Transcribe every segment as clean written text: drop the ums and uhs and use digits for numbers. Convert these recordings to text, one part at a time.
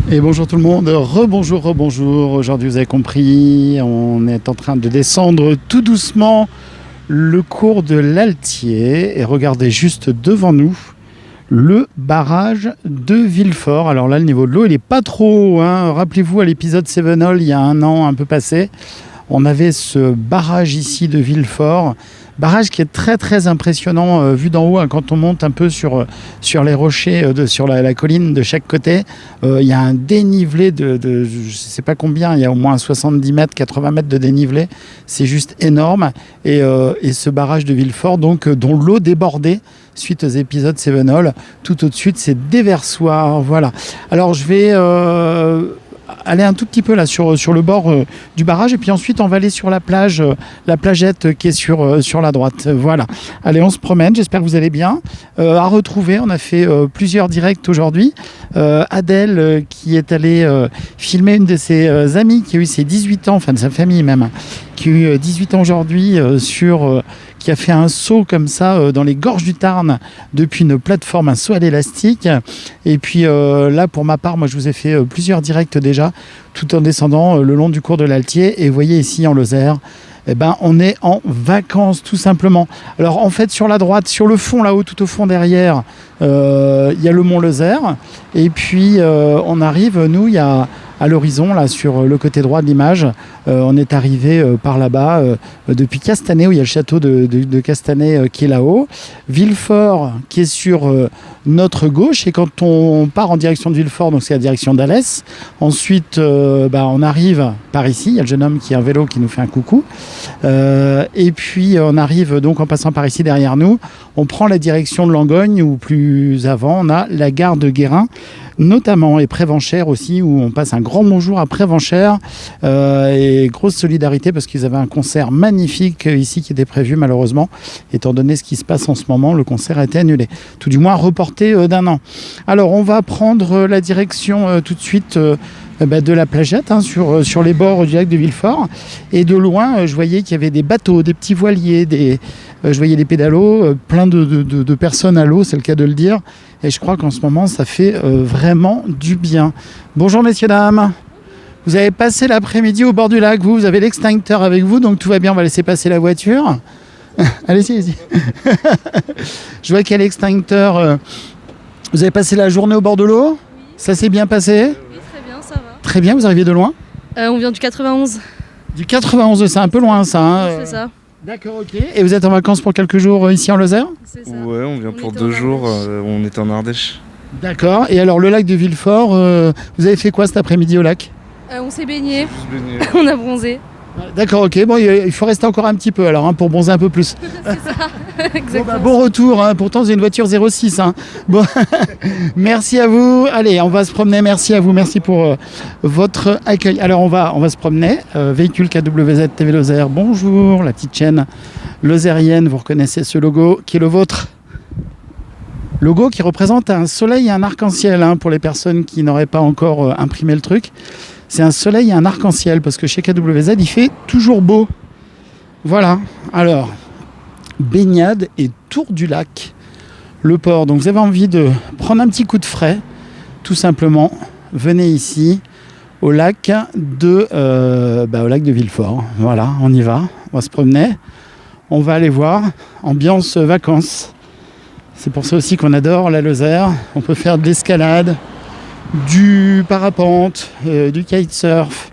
Et bonjour tout le monde, rebonjour. Aujourd'hui, vous avez compris, on est en train de descendre tout doucement le cours de l'Altier. Et regardez juste devant nous le barrage de Villefort. Alors là, le niveau de l'eau, il n'est pas trop haut, hein. Rappelez-vous, à l'épisode Sevenol, il y a un an, un peu passé, on avait ce barrage ici de Villefort. Barrage qui est très très impressionnant vu d'en haut, hein, quand on monte un peu sur les rochers, sur la colline de chaque côté. Il y a un dénivelé de je ne sais pas combien, il y a au moins 70 mètres, 80 mètres de dénivelé. C'est juste énorme. Et ce barrage de Villefort, donc, dont l'eau débordait suite aux épisodes Sevenol, tout au-dessus de ces déversoirs. Voilà. Alors je vais aller un tout petit peu là sur le bord du barrage, et puis ensuite on va aller sur la plage, la plagette qui est sur la droite. Voilà. Allez, on se promène, j'espère que vous allez bien. À retrouver, on a fait plusieurs directs aujourd'hui. Adèle qui est allée filmer une de ses amies qui a eu ses 18 ans, enfin de sa famille même, qui a eu 18 ans aujourd'hui, qui a fait un saut comme ça dans les gorges du Tarn depuis une plateforme, un saut à l'élastique. Et puis là, pour ma part, moi je vous ai fait plusieurs directs déjà, tout en descendant le long du cours de l'Altier. Et vous voyez ici en Lozère, on est en vacances tout simplement. Alors en fait, sur la droite, sur le fond là-haut, tout au fond derrière, il y a le mont Lozère. Et puis on arrive, nous, il y a à l'horizon, là, sur le côté droit de l'image, on est arrivé par là-bas, depuis Castanet, où il y a le château de Castanet qui est là-haut. Villefort, qui est sur notre gauche. Et quand on part en direction de Villefort, donc c'est la direction d'Alès. Ensuite, on arrive par ici. Il y a le jeune homme qui a un vélo qui nous fait un coucou. Et puis, on arrive donc en passant par ici derrière nous. On prend la direction de Langogne, ou plus avant, on a la gare de Guérin, notamment, et Prévenchères aussi, où on passe un grand bonjour à Prévenchères, et grosse solidarité parce qu'ils avaient un concert magnifique ici qui était prévu, malheureusement, étant donné ce qui se passe en ce moment, le concert a été annulé, tout du moins reporté d'un an. Alors on va prendre la direction tout de suite de la plagette, hein, sur les bords du lac de Villefort, et de loin je voyais qu'il y avait des bateaux, des petits voiliers, je voyais des pédalos, plein de personnes à l'eau, c'est le cas de le dire. Et je crois qu'en ce moment, ça fait vraiment du bien. Bonjour messieurs, dames. Vous avez passé l'après-midi au bord du lac, vous avez l'extincteur avec vous, donc tout va bien, on va laisser passer la voiture. Allez-y. Je vois qu'il y a l'extincteur. Vous avez passé la journée au bord de l'eau ? Oui. Ça s'est bien passé ? Oui, très bien, ça va. Très bien, vous arrivez de loin ? On vient du 91. Du 91, c'est un peu loin ça. Hein. Oui, c'est ça. D'accord, ok. Et vous êtes en vacances pour quelques jours ici en Lozère ? C'est ça. Ouais, on vient pour 2 jours, on est en Ardèche. D'accord. Et alors le lac de Villefort, vous avez fait quoi cet après-midi au lac ? On s'est baigné, Juste baigné. on a bronzé. D'accord, ok. Bon, il faut rester encore un petit peu alors, hein, pour bronzer un peu plus. C'est ça, exactement. Bon retour, hein. Pourtant c'est une voiture 06. Hein. Bon. Merci à vous. Allez, on va se promener. Merci à vous, merci pour votre accueil. Alors on va se promener. Véhicule KWZ TV Lozère, bonjour, la petite chaîne lozérienne. Vous reconnaissez ce logo qui est le vôtre ? Logo qui représente un soleil et un arc-en-ciel, hein, pour les personnes qui n'auraient pas encore imprimé le truc. C'est un soleil et un arc-en-ciel parce que chez KWZ, il fait toujours beau. Voilà. Alors, baignade et tour du lac, le port. Donc, vous avez envie de prendre un petit coup de frais, tout simplement, venez ici au lac de Villefort. Voilà, on y va. On va se promener. On va aller voir. Ambiance vacances. C'est pour ça aussi qu'on adore la Lozère. On peut faire de l'escalade, du parapente, du kitesurf,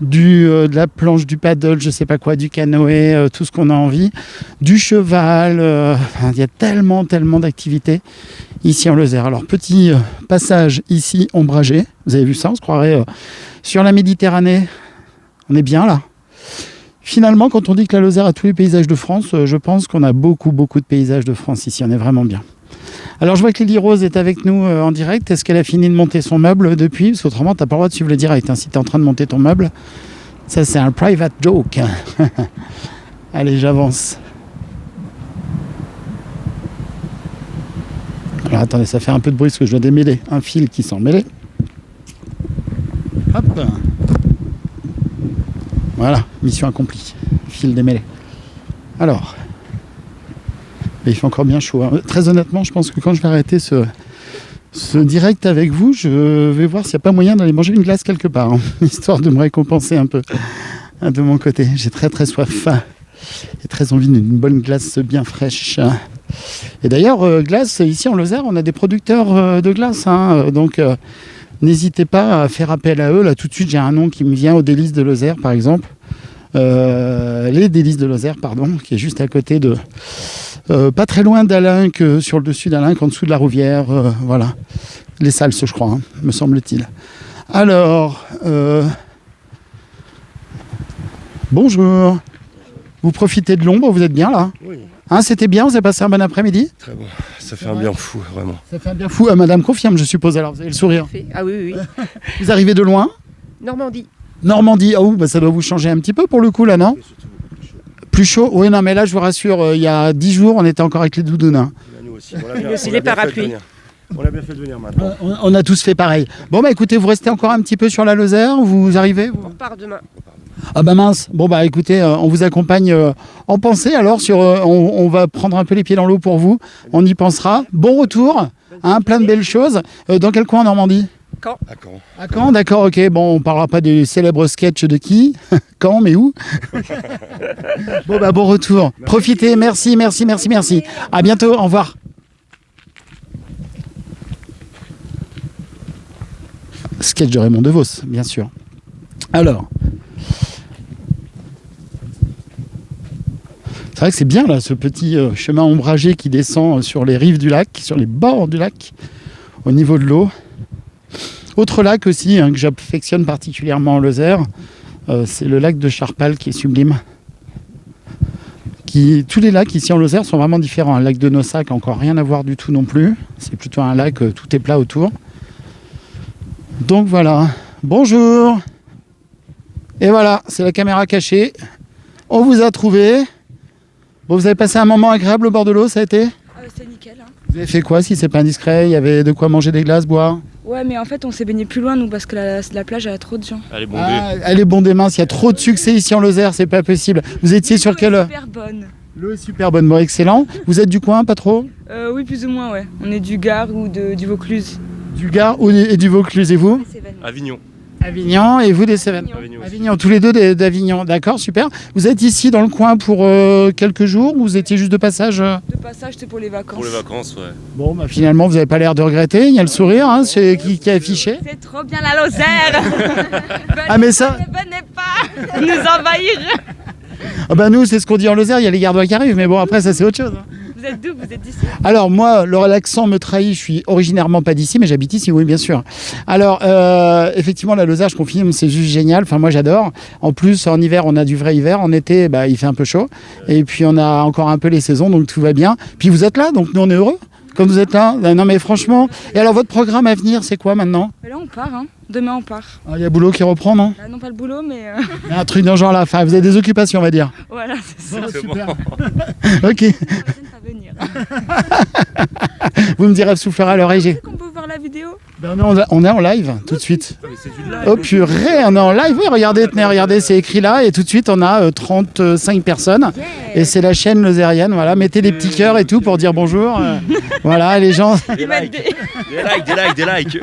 de la planche, du paddle, je sais pas quoi, du canoë, tout ce qu'on a envie, du cheval. Il y a tellement d'activités ici en Lozère. Alors petit passage ici ombragé. Vous avez vu ça ? On se croirait sur la Méditerranée. On est bien là. Finalement, quand on dit que la Lozère a tous les paysages de France, je pense qu'on a beaucoup de paysages de France ici. On est vraiment bien. Alors, je vois que Lily Rose est avec nous en direct. Est-ce qu'elle a fini de monter son meuble depuis ? Parce qu'autrement, tu n'as pas le droit de suivre le direct, hein, si tu es en train de monter ton meuble. Ça, c'est un private joke. Allez, j'avance. Alors, attendez, ça fait un peu de bruit parce que je dois démêler un fil qui s'en mêlait. Hop. Voilà, mission accomplie. Fil démêlé. Alors, il fait encore bien chaud. Hein. Très honnêtement, je pense que quand je vais arrêter ce direct avec vous, je vais voir s'il n'y a pas moyen d'aller manger une glace quelque part, hein, histoire de me récompenser un peu de mon côté. J'ai très très soif et très envie d'une bonne glace bien fraîche. Et d'ailleurs, glace, ici en Lozère, on a des producteurs de glace, hein, donc n'hésitez pas à faire appel à eux. Là tout de suite, j'ai un nom qui me vient, aux Délices de Lozère par exemple. Les Délices de Lozère, pardon, qui est juste à côté de... pas très loin d'Alinck, sur le dessus d'Alinck, en dessous de la Rouvière, voilà. Les Salses, je crois, hein, me semble-t-il. Alors, bonjour. Vous profitez de l'ombre, vous êtes bien là? Oui. Hein, c'était bien, vous avez passé un bon après-midi? Très bon, ça fait un bien fou, vraiment. Ça fait un bien fou. Madame confirme, je suppose, alors vous avez le sourire. Ah oui, oui. Vous arrivez de loin? Normandie. Normandie, oh, bah ça doit vous changer un petit peu pour le coup là, non? Plus chaud? Oui, non, mais là, je vous rassure, il y a 10 jours, on était encore avec les doudounes. Hein. Nous aussi, Les parapluies. On a bien fait de venir maintenant. On a tous fait pareil. Bon, bah écoutez, vous restez encore un petit peu sur la Lozère, vous arrivez On repart demain. Ah bah mince. Bon, bah écoutez, on vous accompagne en pensée, alors, on va prendre un peu les pieds dans l'eau pour vous. On y pensera. Bon retour, hein, plein de belles choses. Dans quel coin en Normandie? Caen. À Caen. À Caen, d'accord, ok. Bon, on parlera pas du célèbre sketch de qui? Caen, mais où? Bon, bah bon retour. Profitez, merci. À bientôt, au revoir. Sketch de Raymond DeVos, bien sûr. Alors, c'est vrai que c'est bien là, ce petit chemin ombragé qui descend sur les rives du lac, sur les bords du lac, au niveau de l'eau. Autre lac aussi, hein, que j'affectionne particulièrement en Lozère, c'est le lac de Charpal qui est sublime. Tous les lacs ici en Lozère sont vraiment différents. Le lac de Nossac, encore rien à voir du tout non plus. C'est plutôt un lac, tout est plat autour. Donc voilà, bonjour. Et voilà, c'est la caméra cachée. On vous a trouvé. Bon, vous avez passé un moment agréable au bord de l'eau, ça a été? C'est nickel. Hein. Vous avez fait quoi si c'est pas indiscret? Il y avait de quoi manger, des glaces, boire? Ouais, mais en fait, on s'est baigné plus loin, nous, parce que la plage, elle a trop de gens. Elle est bondée. Ah, elle est bondée mince, il y a trop de succès ici en Lozère, c'est pas possible. Vous étiez sur quelle... Super bonne. L'eau est super bonne, bon, excellent. Vous êtes du coin, pas trop? Oui, plus ou moins, ouais. On est du Gard ou du Vaucluse. Du Gard et du Vaucluse, et vous? Avignon. Avignon, et vous des Cévennes? Avignon, tous les deux d'Avignon, d'accord, super. Vous êtes ici dans le coin pour quelques jours ou vous étiez juste de passage? De passage, c'était pour les vacances. Pour les vacances, ouais. Bon, bah, finalement, vous n'avez pas l'air de regretter, il y a le sourire hein, c'est qui est affiché. C'est trop bien la Lozère. Ah, mais ça... Venez pas nous envahir. Ah bah nous, c'est ce qu'on dit en Lozère, il y a les gardois qui arrivent, mais bon, après, ça c'est autre chose. Hein. Vous êtes d'où? Vous êtes d'ici? Alors moi, l'accent me trahit, je suis originairement pas d'ici, mais j'habite ici, oui bien sûr. Alors effectivement, la Lozère, je confirme, c'est juste génial, enfin moi j'adore. En plus, en hiver, on a du vrai hiver, en été, bah, il fait un peu chaud. Et puis on a encore un peu les saisons, donc tout va bien. Puis vous êtes là, donc nous on est heureux. Comme vous êtes là, non mais franchement. Et alors votre programme à venir, c'est quoi maintenant? Là, on part, hein. Demain, on part. Il y a boulot qui reprend, non? Non, pas le boulot, mais... Il y a un truc dans ce genre là, enfin vous avez des occupations, on va dire. Voilà, c'est ça. Oh, super. Ok. Pas venir. Vous me direz, soufflera à l'oreille. Tu sais qu'on peut voir la vidéo? Ben, on est en live tout de suite. Oh purée, on est en live. Oui, regardez, c'est écrit là. Et tout de suite, on a 35 personnes. Et c'est la chaîne lozérienne. Voilà, mettez des petits cœurs et tout pour dire bonjour. Voilà, les gens. Des likes.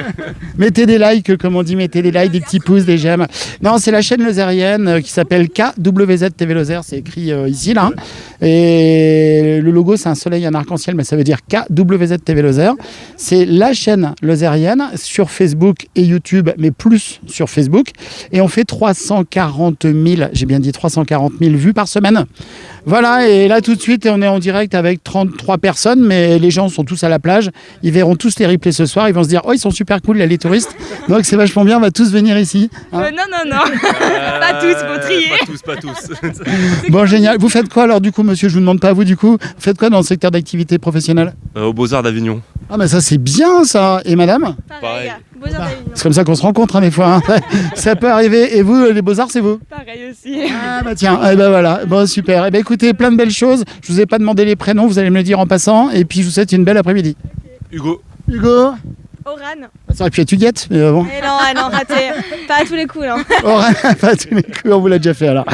Mettez des likes, comme on dit, mettez des likes, des petits pouces, des j'aime. Non, c'est la chaîne lozérienne qui s'appelle KWZ TV Lozère. C'est écrit ici, là. Et le logo, c'est un soleil, un arc-en-ciel, mais ça veut dire KWZ TV Lozère. C'est la chaîne lozérienne sur Facebook et YouTube, mais plus sur Facebook. Et on fait 340 000, j'ai bien dit 340 000 vues par semaine. Voilà, et là tout de suite, on est en direct avec 33 personnes, mais les gens sont tous à la plage. Ils verront tous les replays ce soir. Ils vont se dire, oh, ils sont super cool, là, les touristes. Donc c'est vachement bien, on va tous venir ici. Hein Non. Pas tous, faut trier. Pas tous. Bon, génial. Vous faites quoi alors du coup, monsieur? Je vous demande pas à vous du coup. Vous faites quoi dans le secteur d'activité professionnelle? Aux Beaux-Arts d'Avignon. Ah, mais ça, c'est bien ça. Et madame? Pareil. Beaux-Arts d'Avignon. C'est comme ça qu'on se rencontre hein, des fois. Hein. Ça peut arriver. Et vous, les Beaux-Arts, c'est vous? Pareil aussi. Ah bah tiens, et ben voilà, bon super. Et ben écoutez, plein de belles choses. Je vous ai pas demandé les prénoms, vous allez me le dire en passant. Et puis je vous souhaite une belle après-midi. Hugo. Hugo. Oran. Ça aurait pu être Huguette, mais bon. Eh non, raté. Pas à tous les coups, non. Oh, pas tous les coups, on vous l'a déjà fait alors.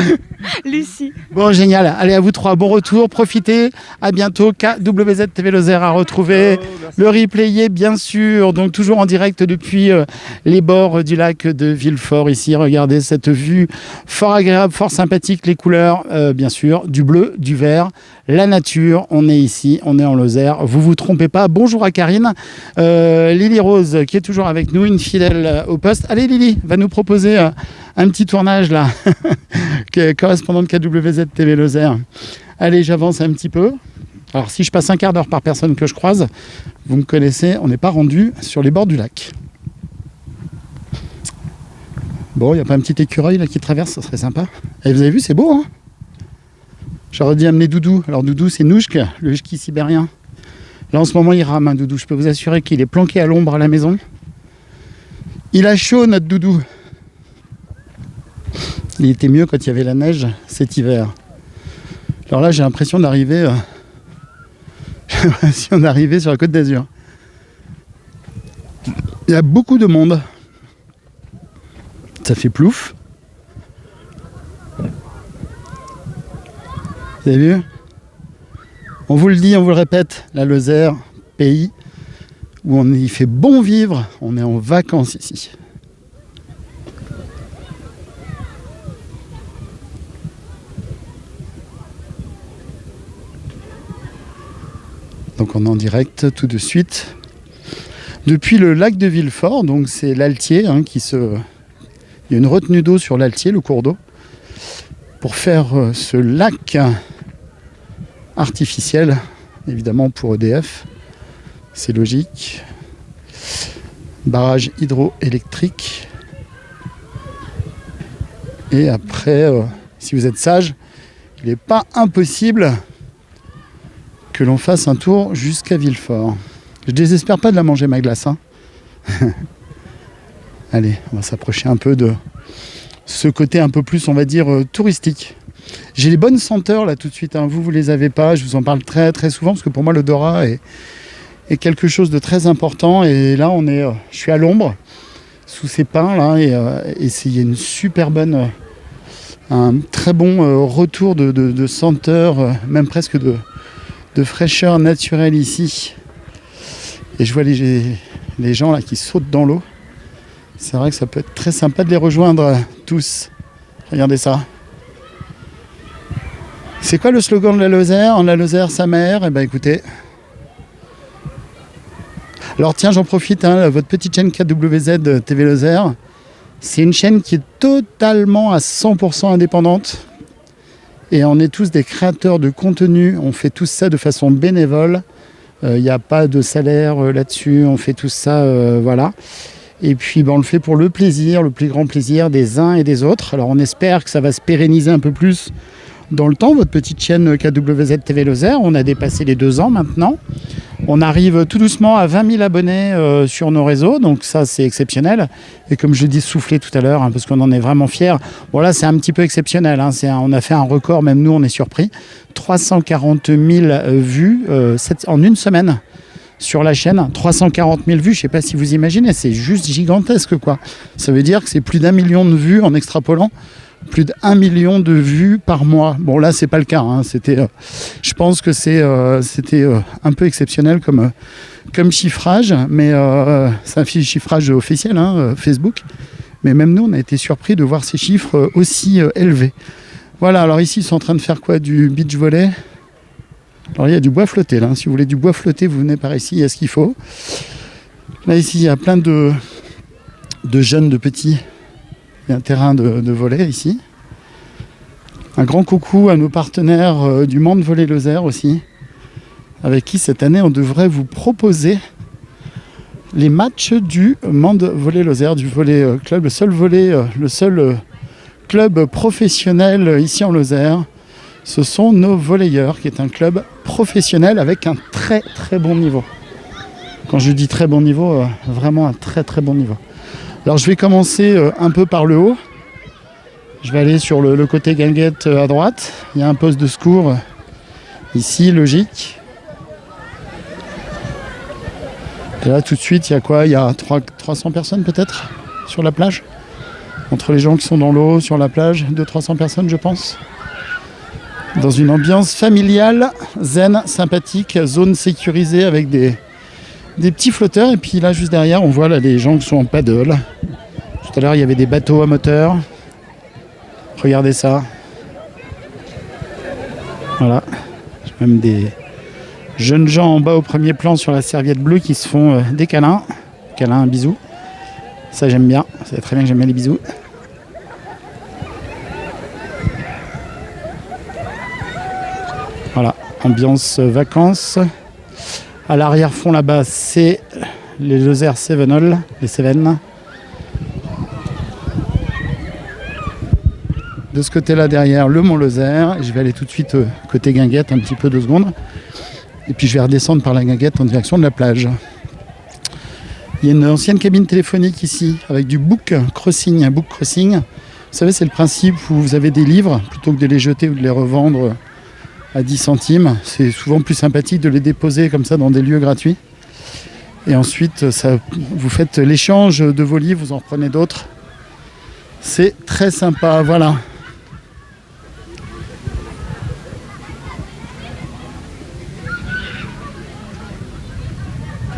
Lucie. Bon, génial. Allez, à vous trois, bon retour, profitez. À bientôt. KWZ TV Lozère à retrouver. Le replay, bien sûr. Donc, toujours en direct depuis les bords du lac de Villefort. Ici, regardez cette vue fort agréable, fort sympathique. Les couleurs, bien sûr, du bleu, du vert, la nature. On est ici, on est en Lozère. Vous vous trompez pas. Bonjour à Karine. Lily Rose, qui est toujours avec nous, une fidèle au poste. Allez, Lily, va nous proposer un petit tournage là, correspondante KWZ TV Lozère. Allez, j'avance un petit peu. Alors, si je passe un quart d'heure par personne que je croise, vous me connaissez, on n'est pas rendu sur les bords du lac. Bon, il n'y a pas un petit écureuil là qui traverse, ça serait sympa. Et vous avez vu, c'est beau, hein? J'aurais dit amener Doudou. Alors, Doudou, c'est Nouchk, le husky sibérien. Là, en ce moment, il rame, hein, Doudou. Je peux vous assurer qu'il est planqué à l'ombre à la maison. Il a chaud, notre Doudou. Il était mieux quand il y avait la neige cet hiver. Alors là, j'ai l'impression d'arriver sur la Côte d'Azur. Il y a beaucoup de monde. Ça fait plouf. Vous avez vu? On vous le dit, on vous le répète, la Lozère, pays où il fait bon vivre, on est en vacances ici. Donc on est en direct tout de suite depuis le lac de Villefort. Donc c'est l'Altier hein, il y a une retenue d'eau sur l'Altier, le cours d'eau, pour faire ce lac artificiel, évidemment pour EDF. C'est logique. Barrage hydroélectrique. Et après, si vous êtes sage, il n'est pas impossible que l'on fasse un tour jusqu'à Villefort. Je désespère pas de la manger, ma glace. Hein. Allez, on va s'approcher un peu de ce côté un peu plus, on va dire, touristique. J'ai les bonnes senteurs là tout de suite. Hein. Vous les avez pas. Je vous en parle très très souvent parce que pour moi l'odorat est quelque chose de très important. Et là, je suis à l'ombre sous ces pins là et il y a une super bonne, un très bon retour de senteur, même presque de fraîcheur naturelle ici. Et je vois les gens là qui sautent dans l'eau. C'est vrai que ça peut être très sympa de les rejoindre tous. Regardez ça. C'est quoi le slogan de la Lozère? La Lozère, sa mère. Eh bien écoutez. Alors tiens, j'en profite, hein, votre petite chaîne KWZ TV Lozère. C'est une chaîne qui est totalement à 100% indépendante. Et on est tous des créateurs de contenu. On fait tout ça de façon bénévole. Il n'y a pas de salaire là-dessus. On fait tout ça, voilà. Et puis on le fait pour le plaisir, le plus grand plaisir des uns et des autres. Alors on espère que ça va se pérenniser un peu plus dans le temps, votre petite chaîne KWZ TV Lozère. On a dépassé les 2 ans maintenant. On arrive tout doucement à 20 000 abonnés sur nos réseaux, donc ça c'est exceptionnel. Et comme je dis soufflé tout à l'heure, hein, parce qu'on en est vraiment fiers, bon là c'est un petit peu exceptionnel, hein, on a fait un record, même nous on est surpris. 340 000 vues en une semaine sur la chaîne. 340 000 vues, je ne sais pas si vous imaginez, c'est juste gigantesque quoi. Ça veut dire que c'est plus d'1 million de vues en extrapolant. Plus d'1 million de vues par mois. Bon là c'est pas le cas, hein. Je pense que c'était un peu exceptionnel comme chiffrage, mais c'est un chiffrage officiel, hein, Facebook. Mais même nous on a été surpris de voir ces chiffres aussi élevés. Voilà, alors ici ils sont en train de faire quoi? Du beach volley. Alors il y a du bois flotté là, si vous voulez du bois flotté vous venez par ici, il y a ce qu'il faut. Là ici il y a plein de jeunes, de petits. Il y a un terrain de volley ici. Un grand coucou à nos partenaires du Mande Volley Lozère aussi, avec qui cette année on devrait vous proposer les matchs du Mande Volley Lozère, du volley club, le seul club professionnel ici en Lozère. Ce sont nos volleyeurs, qui est un club professionnel avec un très très bon niveau. Quand je dis très bon niveau, vraiment un très très bon niveau. Alors je vais commencer un peu par le haut. Je vais aller sur le côté guinguette à droite. Il y a un poste de secours ici, logique. Et là, tout de suite, il y a quoi? Il y a 300 personnes peut-être sur la plage. Entre les gens qui sont dans l'eau, sur la plage, 200-300 personnes, je pense. Dans une ambiance familiale, zen, sympathique, zone sécurisée avec des petits flotteurs. Et puis là, juste derrière, on voit là, les gens qui sont en paddle. Tout à l'heure, il y avait des bateaux à moteur. Regardez ça. Voilà. J'ai même des jeunes gens en bas au premier plan sur la serviette bleue qui se font des câlins. Câlins, un bisou. Ça, j'aime bien. Vous savez très bien que j'aime bien les bisous. Voilà. Ambiance vacances. À l'arrière-fond là-bas, c'est les Lozère Cévenol, les Cévennes. De ce côté-là derrière, le Mont Lozère. Je vais aller tout de suite côté Guinguette, un petit peu 2 secondes. Et puis je vais redescendre par la Guinguette en direction de la plage. Il y a une ancienne cabine téléphonique ici avec du book crossing. Un book crossing, vous savez, c'est le principe où vous avez des livres, plutôt que de les jeter ou de les revendre à 10 centimes. C'est souvent plus sympathique de les déposer comme ça dans des lieux gratuits. Et ensuite, vous faites l'échange de vos livres, vous en reprenez d'autres. C'est très sympa, voilà.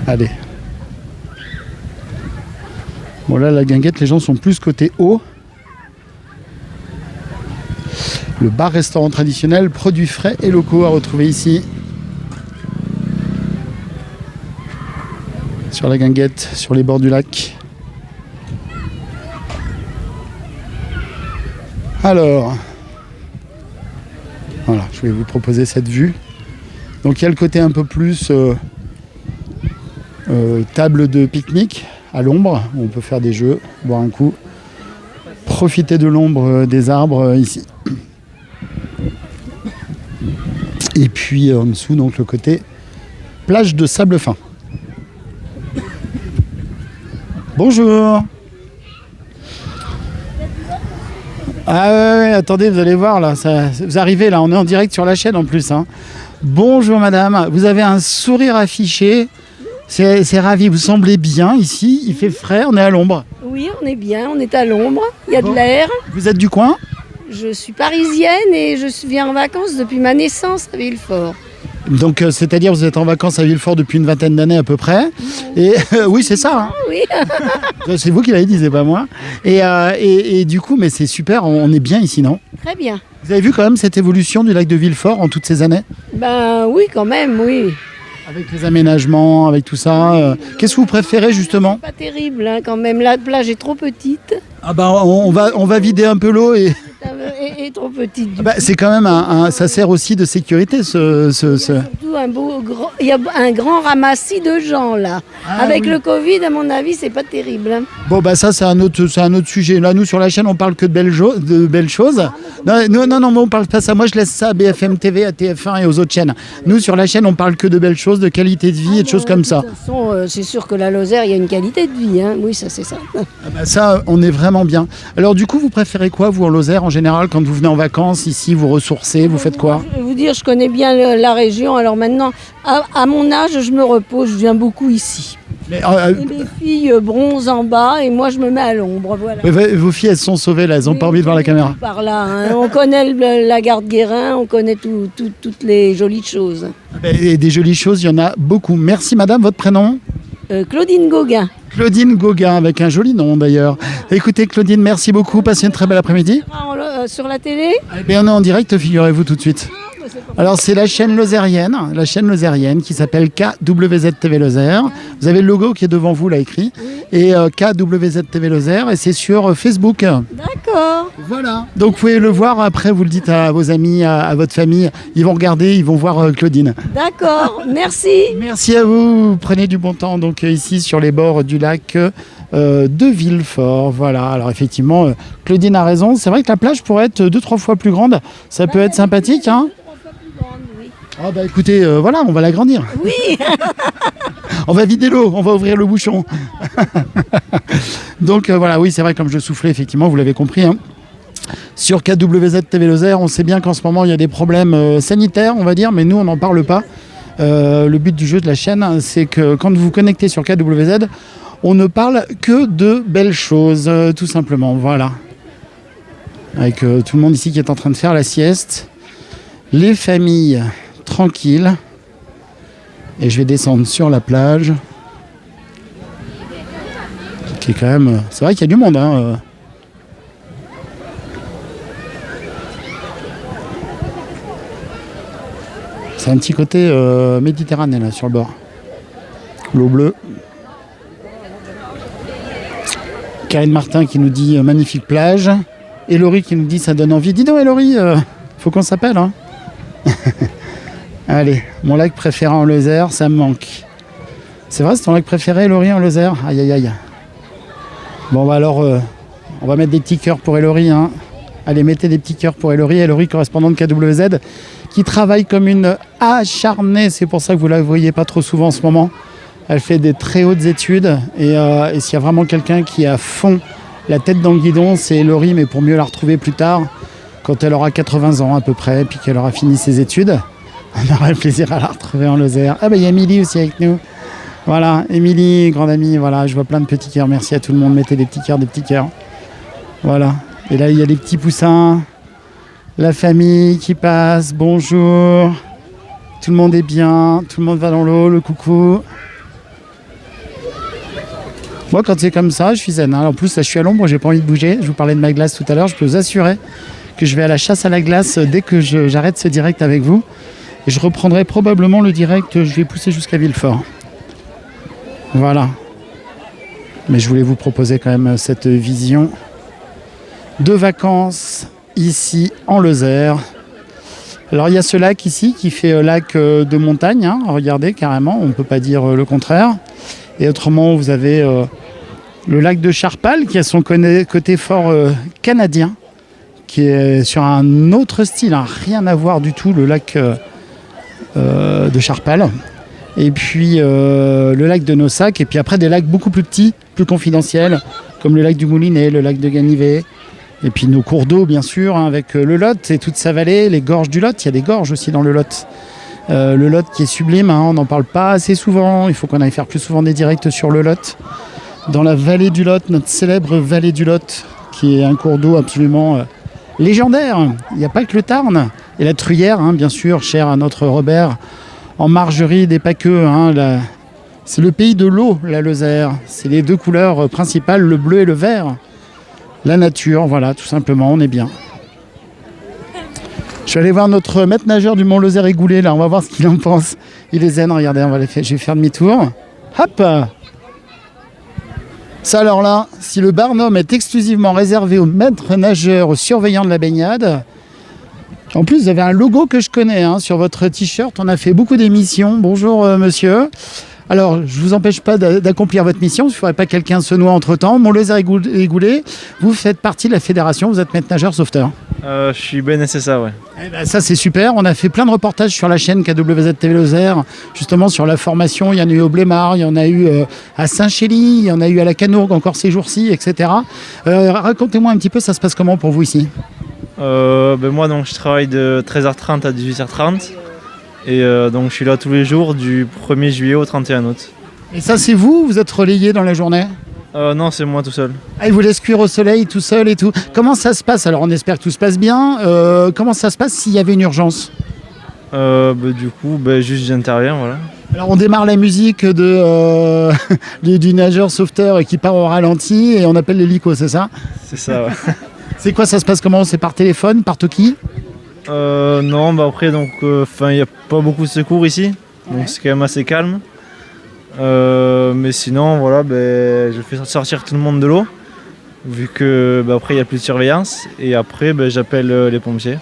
Allez. Bon là, la Guinguette, les gens sont plus côté haut. Le bar-restaurant traditionnel, produits frais et locaux à retrouver ici. Sur la Guinguette, sur les bords du lac. Alors, voilà, je vais vous proposer cette vue. Donc il y a le côté un peu plus table de pique-nique à l'ombre, où on peut faire des jeux, boire un coup, profiter de l'ombre des arbres ici. Et puis en dessous, donc le côté plage de sable fin. Bonjour. Ah ouais, attendez, vous allez voir là, vous arrivez là, on est en direct sur la chaîne en plus. Hein. Bonjour madame, vous avez un sourire affiché, c'est ravi, vous semblez bien ici, il fait frais, on est à l'ombre. Oui, on est bien, on est à l'ombre, il y a de l'air. Vous êtes du coin? Je suis parisienne et je viens en vacances depuis ma naissance à Villefort. Donc, c'est-à-dire vous êtes en vacances à Villefort depuis une vingtaine d'années à peu près. Et oui, c'est ça. Hein. Oui. C'est vous qui l'avez dit, c'est pas moi. Et du coup, mais c'est super, on est bien ici, non? Très bien. Vous avez vu quand même cette évolution du lac de Villefort en toutes ces années? Ben oui, quand même, oui. Avec les aménagements, avec tout ça. Qu'est-ce que vous préférez justement? Pas terrible, hein, quand même. La plage est trop petite. Ah ben, on va vider un peu l'eau et... Et trop petite. Ah bah, c'est quand même ça sert aussi de sécurité Surtout il y a un grand ramassis de gens là. Avec oui. le Covid, à mon avis, c'est pas terrible. Hein. Bon bah ça c'est un autre sujet. Là nous sur la chaîne on parle que de belles choses. Non, mais on parle pas ça. Moi je laisse ça à BFM TV, à TF1 et aux autres chaînes. Nous sur la chaîne on parle que de belles choses, de qualité de vie et de choses comme ça. De toute façon, c'est sûr que la Lozère, il y a une qualité de vie. Hein. Oui, ça c'est ça. Ah bah, ça on est vraiment bien. Alors du coup vous préférez quoi vous en Lozère en général quand vous venez en vacances ici, vous ressourcez, vous faites quoi? Je vais vous dire, je connais bien la région. Alors maintenant, à mon âge, je me repose. Je viens beaucoup ici. Mais, et mes filles bronzent en bas et moi je me mets à l'ombre. Voilà. Vos filles elles sont sauvées là, elles n'ont pas envie de voir la caméra. Par là, hein. On connaît la Garde Guérin, on connaît toutes les jolies choses. Et des jolies choses, il y en a beaucoup. Merci madame, votre prénom? Claudine Gauguin. Claudine Gauguin, avec un joli nom d'ailleurs. Écoutez Claudine, merci beaucoup, passez une très belle après-midi. Sur la télé? Eh bien, on est en direct, figurez-vous tout de suite. Alors c'est la chaîne lozérienne qui s'appelle KWZ TV Lozère. Vous avez le logo qui est devant vous là écrit. Et KWZ TV Lozère et c'est sur Facebook. D'accord. Voilà. Donc vous pouvez le voir après, vous le dites à vos amis, à votre famille. Ils vont regarder, ils vont voir Claudine. D'accord, merci. Merci à vous. Prenez du bon temps donc ici sur les bords du lac de Villefort. Voilà. Alors effectivement, Claudine a raison. C'est vrai que la plage pourrait être 2-3 fois plus grande. Ça peut être sympathique, hein? Ah bah écoutez, voilà, on va l'agrandir. Oui. On va vider l'eau, on va ouvrir le bouchon. Donc voilà, oui, c'est vrai, comme je soufflais, effectivement, vous l'avez compris. Hein. Sur KWZ TV Lozère, on sait bien qu'en ce moment, il y a des problèmes sanitaires, on va dire, mais nous, on n'en parle pas. Le but du jeu de la chaîne, c'est que quand vous vous connectez sur KWZ, on ne parle que de belles choses, tout simplement. Voilà. Avec tout le monde ici qui est en train de faire la sieste. Les familles tranquilles. Et je vais descendre sur la plage. Qui est quand même... C'est vrai qu'il y a du monde, hein. C'est un petit côté méditerranéen là sur le bord. L'eau bleue. Karine Martin qui nous dit magnifique plage. Elory qui nous dit ça donne envie. Dis donc Elory, faut qu'on s'appelle. Hein. Allez, mon lac préféré en Lozère, ça me manque. C'est vrai, c'est ton lac préféré Elory en Lozère? Aïe aïe aïe. Bon bah alors, on va mettre des petits cœurs pour Elory. Hein. Allez, mettez des petits cœurs pour Elory. Elory, correspondant de KWZ, qui travaille comme une acharnée. C'est pour ça que vous ne la voyez pas trop souvent en ce moment. Elle fait des très hautes études. Et s'il y a vraiment quelqu'un qui est à fond la tête dans le guidon, c'est Elory, mais pour mieux la retrouver plus tard, quand elle aura 80 ans à peu près, puis qu'elle aura fini ses études. On aura le plaisir à la retrouver en Lozère. Ah ben il y a Émilie aussi avec nous. Voilà, Émilie, grande amie. Voilà, je vois plein de petits cœurs. Merci à tout le monde. Mettez des petits cœurs, des petits cœurs. Voilà. Et là, il y a des petits poussins. La famille qui passe. Bonjour. Tout le monde est bien. Tout le monde va dans l'eau. Le coucou. Moi, quand c'est comme ça, je suis zen. Hein. En plus, là, je suis à l'ombre. J'ai pas envie de bouger. Je vous parlais de ma glace tout à l'heure. Je peux vous assurer que je vais à la chasse à la glace dès que j'arrête ce direct avec vous. Et je reprendrai probablement le direct. Je vais pousser jusqu'à Villefort. Voilà. Mais je voulais vous proposer quand même cette vision de vacances ici en Lozère. Alors il y a ce lac ici qui fait lac de montagne, hein. Regardez carrément, on ne peut pas dire le contraire. Et autrement vous avez le lac de Charpal qui a son côté fort canadien, qui est sur un autre style, hein. Rien à voir du tout le lac de Charpal. Et puis le lac de Nossac, et puis après des lacs beaucoup plus petits, plus confidentiels, comme le lac du Moulinet, le lac de Ganivet. Et puis nos cours d'eau, bien sûr, hein, avec le Lot et toute sa vallée, les gorges du Lot. Il y a des gorges aussi dans le Lot. Le Lot qui est sublime, hein, on n'en parle pas assez souvent. Il faut qu'on aille faire plus souvent des directs sur le Lot. Dans la vallée du Lot, notre célèbre vallée du Lot, qui est un cours d'eau absolument légendaire. Il n'y a pas que le Tarn. Et la Truyère, hein, bien sûr, chère à notre Robert, en Margeride et pas que. Hein, c'est le pays de l'eau, la Lozère. C'est les deux couleurs principales, le bleu et le vert. La nature, voilà, tout simplement, on est bien. Je vais aller voir notre maître nageur du Mont Lozère Égoulé, là, on va voir ce qu'il en pense. Il est zen, regardez, je vais faire demi-tour. Hop! Ça alors là, si le Barnum est exclusivement réservé aux maîtres nageurs surveillants de la baignade, en plus vous avez un logo que je connais, hein, sur votre t-shirt, on a fait beaucoup d'émissions. Bonjour monsieur. Alors, je ne vous empêche pas d'accomplir votre mission, il ne faudrait pas que quelqu'un se noie entre-temps. Mont Lozère Égoulé, vous faites partie de la fédération, vous êtes maître nageur sauveteur. Je suis BNSSA, ouais. Eh ben, ça c'est super, on a fait plein de reportages sur la chaîne KWZ TV Lozère, justement sur la formation. Il y en a eu au Blémard, il y en a eu à Saint-Chély, il y en a eu à la Canourgue encore ces jours-ci, etc. Racontez-moi un petit peu, ça se passe comment pour vous ici? Moi donc, je travaille de 13h30 à 18h30. Et donc je suis là tous les jours du 1er juillet au 31 août. Et ça c'est vous êtes relayé dans la journée? Non, c'est moi tout seul. Ah, il vous laisse cuire au soleil tout seul et tout. Comment ça se passe? Alors on espère que tout se passe bien. Comment ça se passe s'il y avait une urgence? Du coup, juste j'interviens, voilà. Alors on démarre la musique du nageur sauveteur qui part au ralenti et on appelle l'hélico, c'est ça? C'est ça, ouais. C'est quoi, ça se passe comment? C'est par téléphone, par Toki? Non, après donc il n'y a pas beaucoup de secours ici, donc c'est quand même assez calme. Mais sinon voilà, je fais sortir tout le monde de l'eau, vu que après il n'y a plus de surveillance, et après j'appelle les pompiers.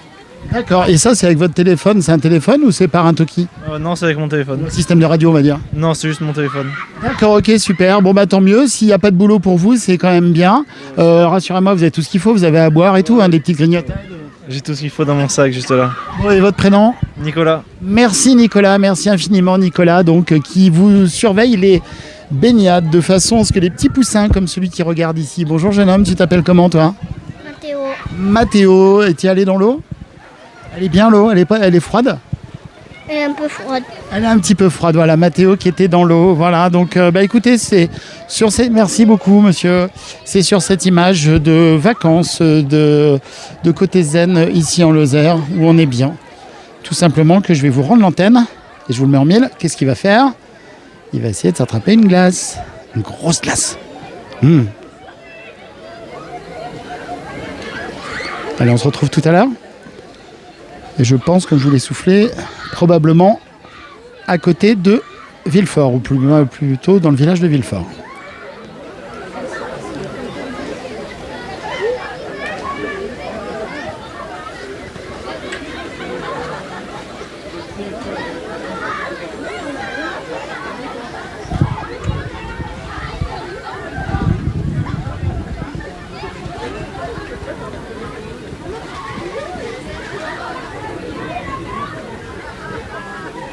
D'accord, et ça c'est avec votre téléphone, c'est un téléphone ou c'est par un Toki? Non, c'est avec mon téléphone. Un système de radio on va dire? Non, c'est juste mon téléphone. D'accord, ok, super, bon tant mieux, s'il n'y a pas de boulot pour vous c'est quand même bien. Rassurez-moi, vous avez tout ce qu'il faut, vous avez à boire et tout, hein, des petites grignotages. J'ai tout ce qu'il faut dans mon sac juste là. Bon, et votre prénom? Nicolas. Merci Nicolas, merci infiniment Nicolas, donc qui vous surveille les baignades de façon à ce que les petits poussins comme celui qui regarde ici. Bonjour jeune homme, tu t'appelles comment toi? Mathéo. Et tu es allé dans l'eau? Elle est bien l'eau, elle est froide? Elle est un peu froide. Elle est un petit peu froide, voilà, Mathéo qui était dans l'eau, voilà, donc écoutez, c'est sur ces... Merci beaucoup monsieur, c'est sur cette image de vacances, de côté zen, ici en Lozère, où on est bien, tout simplement que je vais vous rendre l'antenne, et je vous le mets en mille, qu'est-ce qu'il va faire? Il va essayer de s'attraper une glace, une grosse glace. Allez, on se retrouve tout à l'heure. Et je pense, comme je vous l'ai soufflé, probablement à côté de Villefort, ou plutôt dans le village de Villefort.